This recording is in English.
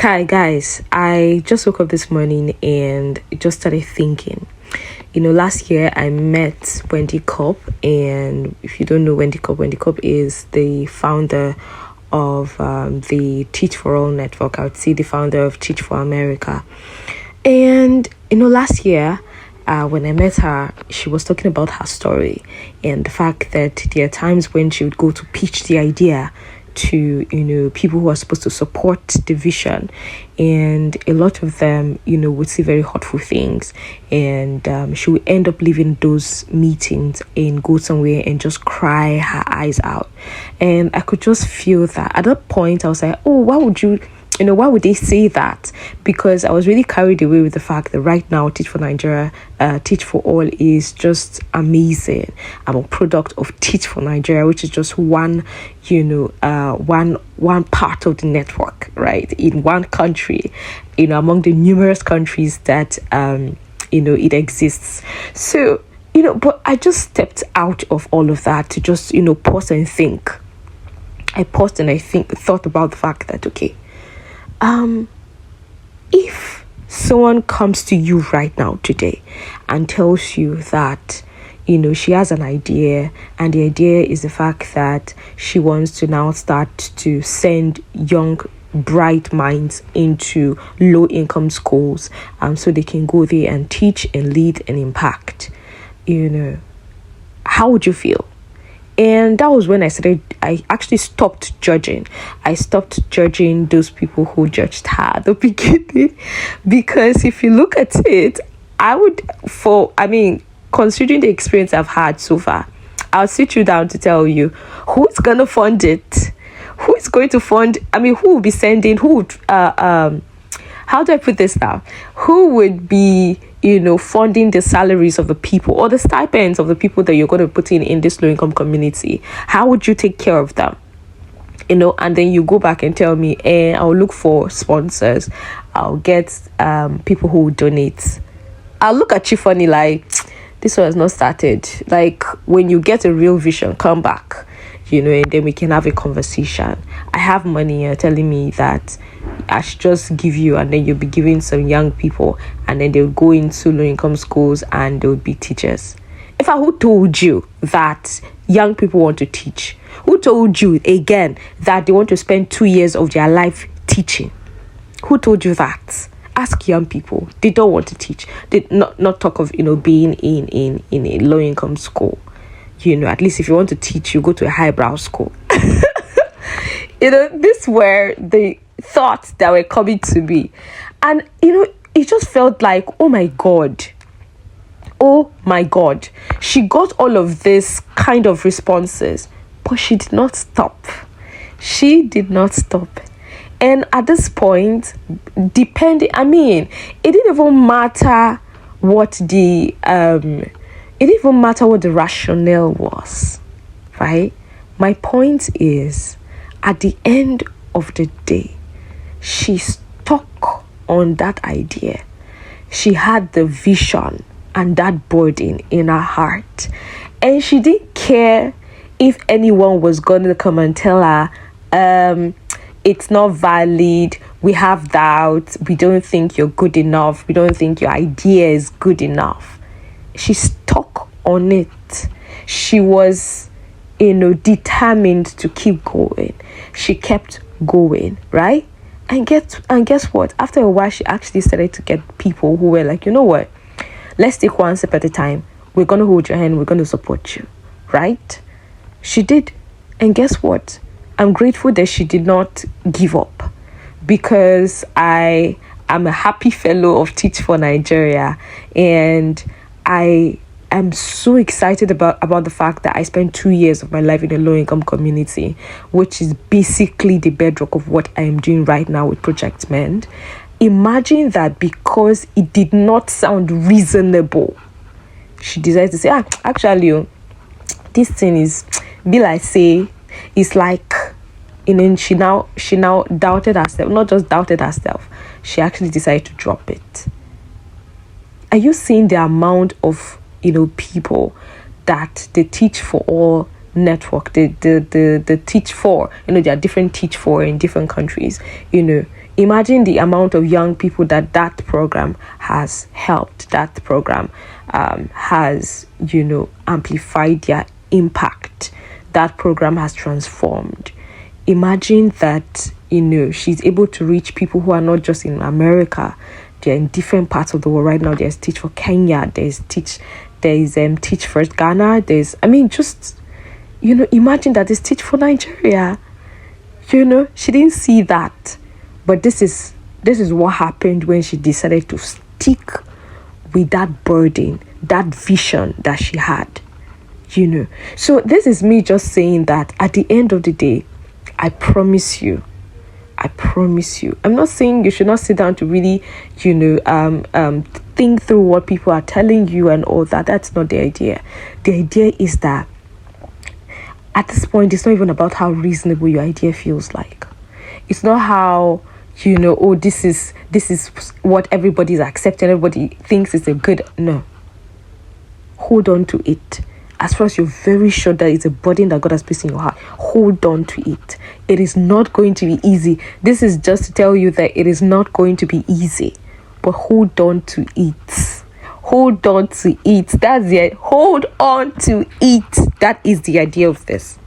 Hi guys, I just woke up this morning and just started thinking. Last year I met Wendy Cobb, and if you don't know Wendy Cobb is the founder of the Teach for All network. I would say the founder of Teach for America. And last year, when I met her, she was talking about her story and the fact that there are times when she would go to pitch the idea to people who are supposed to support the vision, and a lot of them would say very hurtful things, and she would end up leaving those meetings and go somewhere and just cry her eyes out. And I could just feel that at that point I was like, oh, why would they say that? Because I was really carried away with the fact that right now Teach for Nigeria, Teach for All is just amazing. I'm a product of Teach for Nigeria, which is just one part of the network, right? In one country, among the numerous countries that it exists. So, but I just stepped out of all of that to just, pause and think. I paused and thought about the fact that, okay, if someone comes to you right now today and tells you that she has an idea, and the idea is the fact that she wants to now start to send young bright minds into low income schools so they can go there and teach and lead and impact, how would you feel? And that was when I actually stopped judging. I stopped judging those people who judged her at the beginning. Because if you look at it, considering the experience I've had so far, I'll sit you down to tell you who's going to fund it. Who is going to fund, who will be sending, how do I put this now? Who would be funding the salaries of the people or the stipends of the people that you're going to put in this low income community? How would you take care of them? And then you go back and tell me, I'll look for sponsors. I'll get people who will donate. I'll look at you funny like, this one has not started. Like, when you get a real vision, come back, and then we can have a conversation. I have money, you're telling me that I should just give you, and then you'll be giving some young people, and then they'll go into low-income schools and they'll be teachers. In fact, who told you that young people want to teach? Who told you, again, that they want to spend 2 years of their life teaching? Who told you that? Ask young people. They don't want to teach. They not talk of, being in a low-income school. At least if you want to teach, you go to a highbrow school. These were the thoughts that were coming to me. And, it just felt like, oh my God, she got all of this kind of responses, but she did not stop. And at this point, it didn't even matter what the rationale was, right? My point is, at the end of the day, she stuck on that idea. She had the vision and that burden in her heart, and she didn't care if anyone was going to come and tell her, it's not valid, we have doubts, we don't think you're good enough, we don't think your idea is good enough. She stuck on it. She was, determined to keep going. She kept going, right? And guess what? After a while, she actually started to get people who were like, you know what? Let's take one step at a time. We're going to hold your hand. We're going to support you, right? She did. And guess what? I'm grateful that she did not give up, because I am a happy fellow of Teach for Nigeria, and I am so excited about the fact that I spent 2 years of my life in a low-income community, which is basically the bedrock of what I am doing right now with Project Mend. Imagine that, because it did not sound reasonable, she decided to say, actually, this thing is, it's like, she now doubted herself. Not just doubted herself, she actually decided to drop it. Are you seeing the amount of people that the Teach for All network, the Teach For. There are different Teach For in different countries. Imagine the amount of young people that program has helped. That program has, amplified their impact. That program has transformed. Imagine that, she's able to reach people who are not just in America. They're in different parts of the world right now. There's Teach for Kenya. There's Teach First Ghana. Imagine that there's Teach for Nigeria. She didn't see that. But this is what happened when she decided to stick with that burden, that vision that she had. So this is me just saying that at the end of the day, I promise you, I'm not saying you should not sit down to really, think through what people are telling you and all that. That's not the idea. The idea is that at this point, it's not even about how reasonable your idea feels like. It's not how, this is what everybody's accepting, everybody thinks is a good. No. Hold on to it. As far as you're very sure that it's a burden that God has placed in your heart, hold on to it. It is not going to be easy. This is just to tell you that it is not going to be easy. But hold on to it. Hold on to it. That's it. Hold on to it. That is the idea of this.